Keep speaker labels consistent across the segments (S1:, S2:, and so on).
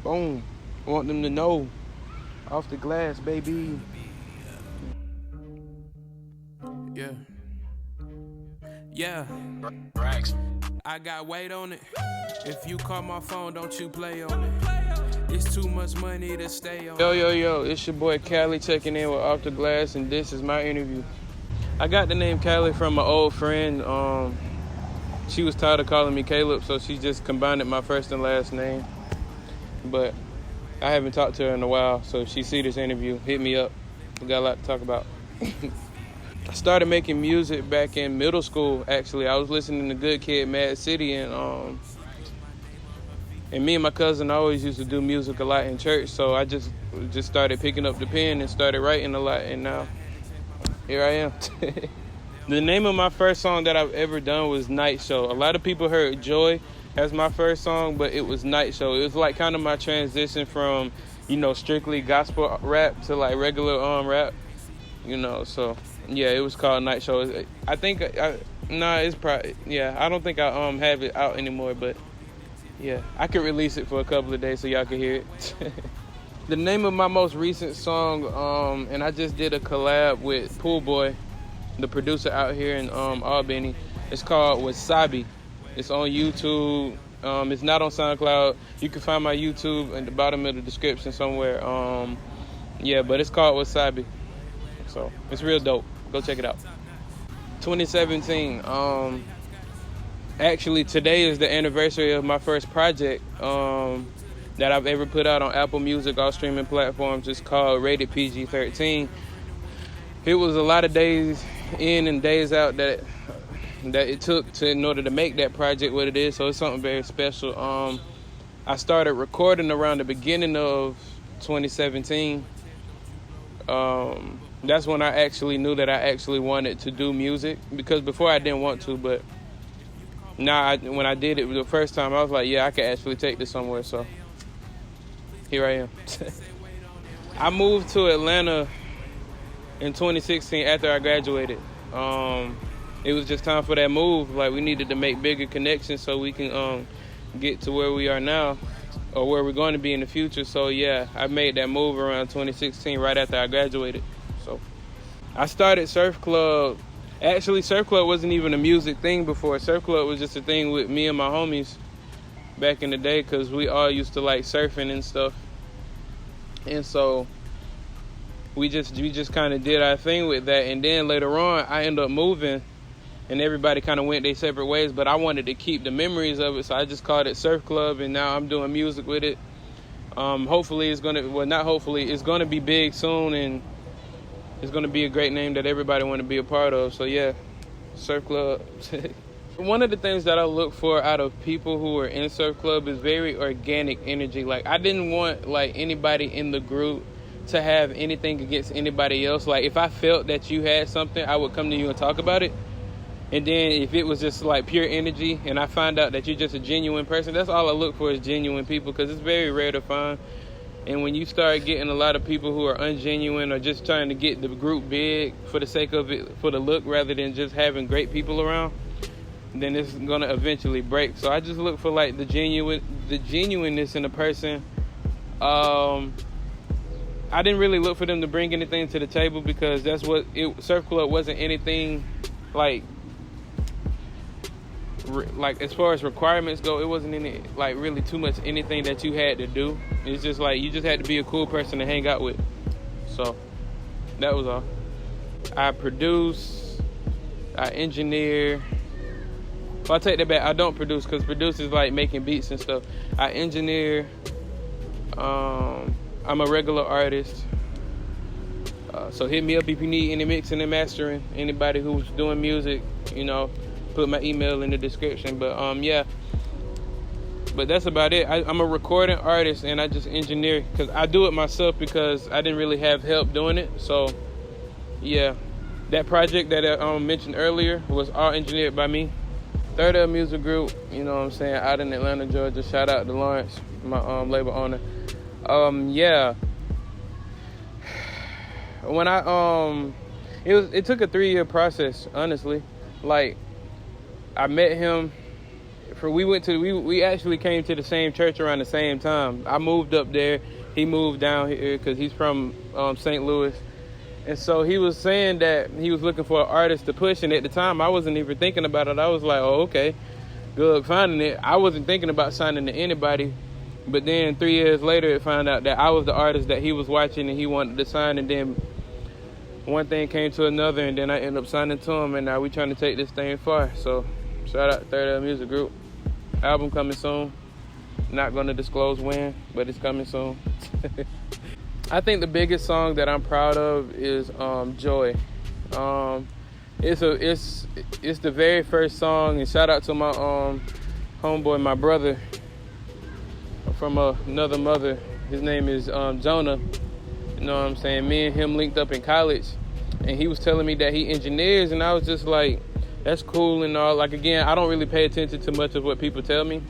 S1: Boom. I want them to know. Off the glass, baby.
S2: Yeah. Yeah. I got weight on it. If you call my phone, don't you play on it. It's too much money to stay on.
S1: Yo, it's your boy Cali checking in with Off the Glass, and this is my interview. I got the name Cali from my old friend. She was tired of calling me Caleb, so she just combined my first and last name. But I haven't talked to her in a while, so if she see this interview, hit me up. We got a lot to talk about. I started making music back in middle school, actually. I was listening to Good Kid, Mad City, and me and my cousin always used to do music a lot in church, so I just started picking up the pen and started writing a lot, and now here I am. The name of my first song that I've ever done was Night Show. A lot of people heard Joy as my first song, but it was Night Show. It was like kind of my transition from, strictly gospel rap to like regular rap, so yeah, it was called Night Show. I think, it's probably, I don't think I have it out anymore, but yeah, I could release it for a couple of days so y'all can hear it. The name of my most recent song, and I just did a collab with Pool Boy, the producer out here in Albany. It's called Wasabi. It's on YouTube. It's not on SoundCloud. You can find my YouTube in the bottom of the description somewhere. But it's called Wasabi. So it's real dope. Go check it out. 2017. Actually, today is the anniversary of my first project that I've ever put out on Apple Music, all streaming platforms. It's called Rated PG-13. It was a lot of days in and days out that it took in order to make that project what it is. So it's something very special. I started recording around the beginning of 2017. That's when I actually knew that I actually wanted to do music, because before I didn't want to, but now when I did it the first time, I was like, yeah, I could actually take this somewhere. So here I am. I moved to Atlanta in 2016 after I graduated. It was just time for that move. Like, we needed to make bigger connections so we can get to where we are now, or where we're going to be in the future. So yeah, I made that move around 2016, right after I graduated. So I started Surf Club. Actually, Surf Club wasn't even a music thing before. Surf Club was just a thing with me and my homies back in the day, because we all used to like surfing and stuff. And so we just kind of did our thing with that. And then later on, I ended up moving, and everybody kind of went their separate ways, but I wanted to keep the memories of it, so I just called it Surf Club, and now I'm doing music with it. Hopefully it's gonna be big soon, and it's gonna be a great name that everybody want to be a part of. So yeah, Surf Club. One of the things that I look for out of people who are in Surf Club is very organic energy. Like, I didn't want like anybody in the group to have anything against anybody else. Like, if I felt that you had something, I would come to you and talk about it. And then if it was just like pure energy and I find out that you're just a genuine person, that's all I look for, is genuine people, because it's very rare to find. And when you start getting a lot of people who are ungenuine or just trying to get the group big for the sake of it, for the look, rather than just having great people around, then it's going to eventually break. So I just look for like the genuineness in a person. I didn't really look for them to bring anything to the table, because that's what Surf Club wasn't anything like as far as requirements go. It wasn't any like really too much anything that you had to do. It's just like you just had to be a cool person to hang out with. So that was all. I produce, I engineer. Well, I take that back. I don't produce, because produce is like making beats and stuff. I engineer. I'm a regular artist. So hit me up if you need any mixing and mastering. Anybody who's doing music, put my email in the description. But but that's about it. I'm a recording artist, and I just engineer, because I do it myself because I didn't really have help doing it. So yeah, that project that I mentioned earlier was all engineered by me. Third L Music Group, out in Atlanta, Georgia. Shout out to Lawrence, my label owner. When it took a 3-year process, honestly. Like, I met him we actually came to the same church around the same time. I moved up there. He moved down here because he's from St. Louis. And so he was saying that he was looking for an artist to push. And at the time, I wasn't even thinking about it. I was like, oh, okay, good finding it. I wasn't thinking about signing to anybody. But then 3 years later, it found out that I was the artist that he was watching and he wanted to sign. And then one thing came to another, and then I ended up signing to him. And now we trying to take this thing far. So shout out Third L Music Group. Album coming soon. Not going to disclose when, but it's coming soon. I think the biggest song that I'm proud of is Joy. It's the very first song, and shout out to my homeboy, my brother from another mother. His name is Jonah. You know what I'm saying? Me and him linked up in college, and he was telling me that he engineers, and I was just like, that's cool and all. Like, again, I don't really pay attention to much of what people tell me.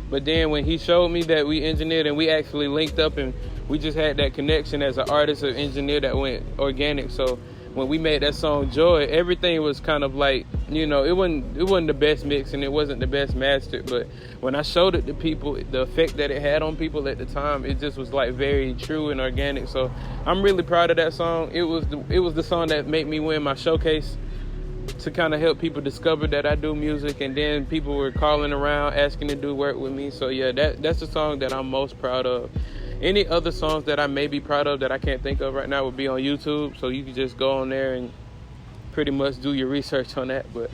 S1: But then when he showed me that we engineered and we actually linked up and we just had that connection as an artist or engineer that went organic. So when we made that song Joy, everything was kind of like, you know, it wasn't the best mix and it wasn't the best mastered. But when I showed it to people, the effect that it had on people at the time, it just was like very true and organic. So I'm really proud of that song. It was the song that made me win my showcase, to kind of help people discover that I do music, and then people were calling around asking to do work with me. So yeah, that's the song that I'm most proud of. Any other songs that I may be proud of that I can't think of right now would be on YouTube, so you can just go on there and pretty much do your research on that. But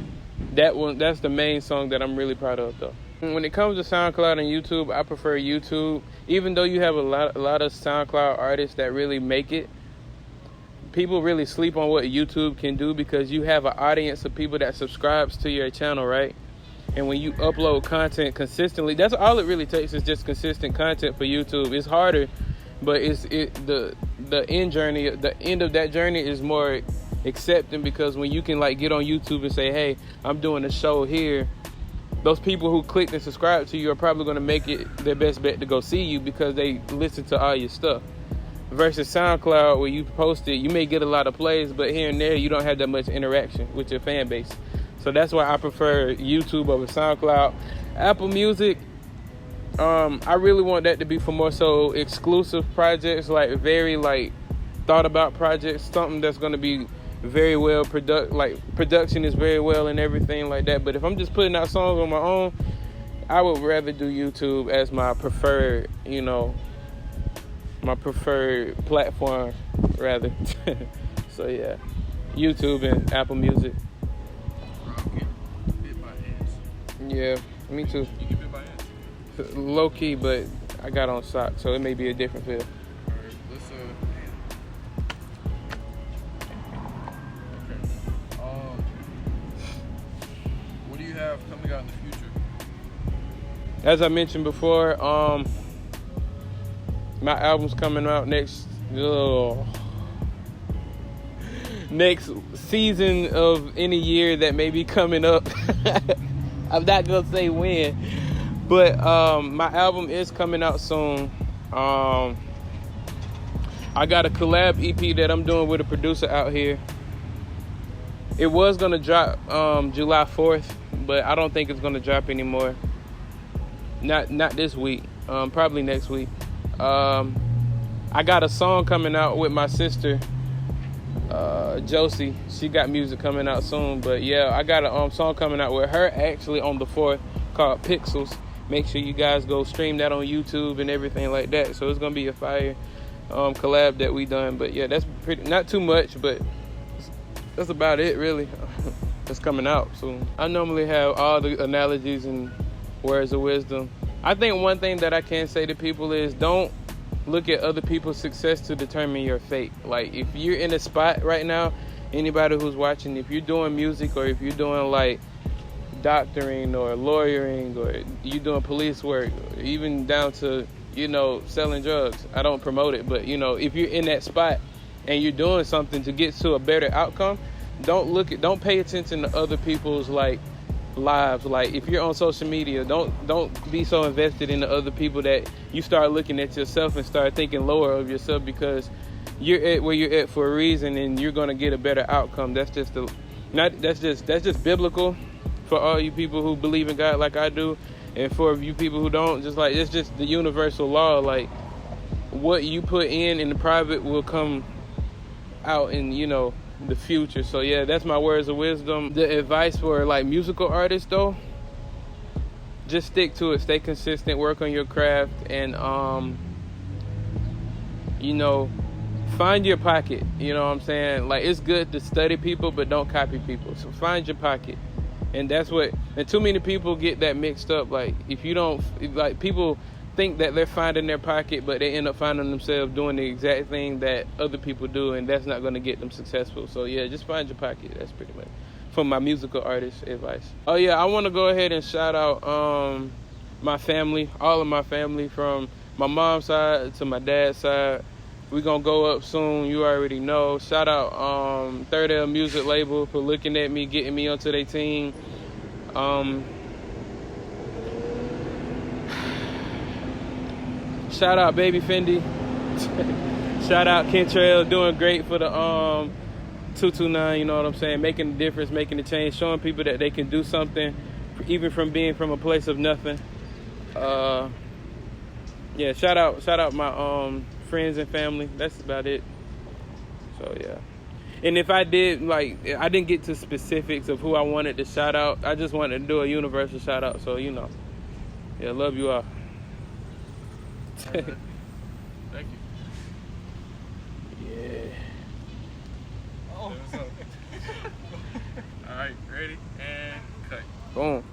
S1: that's the main song that I'm really proud of though. When it comes to SoundCloud and YouTube, I prefer YouTube. Even though you have a lot of SoundCloud artists that really make it, people really sleep on what YouTube can do, because you have an audience of people that subscribes to your channel, right? And when you upload content consistently, that's all it really takes, is just consistent content for YouTube. It's harder, but the end of that journey is more accepting, because when you can like get on YouTube and say, hey, I'm doing a show here, those people who clicked and subscribed to you are probably going to make it their best bet to go see you, because they listen to all your stuff. Versus SoundCloud, where you post it, you may get a lot of plays, but here and there you don't have that much interaction with your fan base. So that's why I prefer YouTube over SoundCloud. Apple Music, I really want that to be for more so exclusive projects, like very like thought about projects, something that's going to be very well production is very well and everything like that. But if I'm just putting out songs on my own, I would rather do YouTube as my preferred, my preferred platform rather. So yeah, YouTube and Apple Music.
S3: Bit by hands.
S1: Yeah, me too.
S3: You get bit by hands.
S1: Low key, but I got on socks, so it may be a different feel.
S3: Alright, let's okay. What do you have coming out in the future?
S1: As I mentioned before, my album's coming out next season of any year that may be coming up. I'm not gonna say when, but my album is coming out soon. I got a collab EP that I'm doing with a producer out here. It was gonna drop July 4th, but I don't think it's gonna drop anymore. Not this week. Probably next week. I got a song coming out with my sister, Josie. She got music coming out soon, but yeah, I got a song coming out with her actually on the 4th called Pixels. Make sure you guys go stream that on YouTube and everything like that. So it's gonna be a fire collab that we done. But yeah, that's not too much, but that's about it really. That's coming out soon. I normally have all the analogies and words of wisdom. I think one thing that I can say to people is don't look at other people's success to determine your fate. Like, if you're in a spot right now, anybody who's watching, if you're doing music or if you're doing like doctoring or lawyering or you're doing police work, or even down to, selling drugs. I don't promote it, but if you're in that spot and you're doing something to get to a better outcome, don't pay attention to other people's lives. Like, if you're on social media, don't be so invested in the other people that you start looking at yourself and start thinking lower of yourself, because you're at where you're at for a reason and you're going to get a better outcome. That's just biblical for all you people who believe in God like I do. And for you people who don't, just like, it's just the universal law. Like, what you put in the private will come out in, you know, the future. So yeah, that's my words of wisdom. The advice for like musical artists though, just stick to it, stay consistent, work on your craft, and you know, find your pocket. You know what I'm saying? Like, it's good to study people, but don't copy people. So find your pocket. And that's what, and too many people get that mixed up. Like, if you don't, like, people think that they're finding their pocket, but they end up finding themselves doing the exact thing that other people do, and that's not going to get them successful. So yeah, just find your pocket. That's pretty much from my musical artist advice. Oh yeah, I want to go ahead and shout out my family, all of my family, from my mom's side to my dad's side. We're going to go up soon, you already know. Shout out Third L Music Label for looking at me, getting me onto their team. Shout out Baby Fendi. Shout out Kentrail, doing great for the 229, you know what I'm saying? Making a difference, making a change, showing people that they can do something, even from being from a place of nothing. Yeah, shout out my friends and family. That's about it. So yeah. And if I did, like, I didn't get to specifics of who I wanted to shout out. I just wanted to do a universal shout out. So, you know, yeah, love you all.
S3: Thank you.
S1: Yeah.
S3: Oh. All right, ready and cut.
S1: Boom.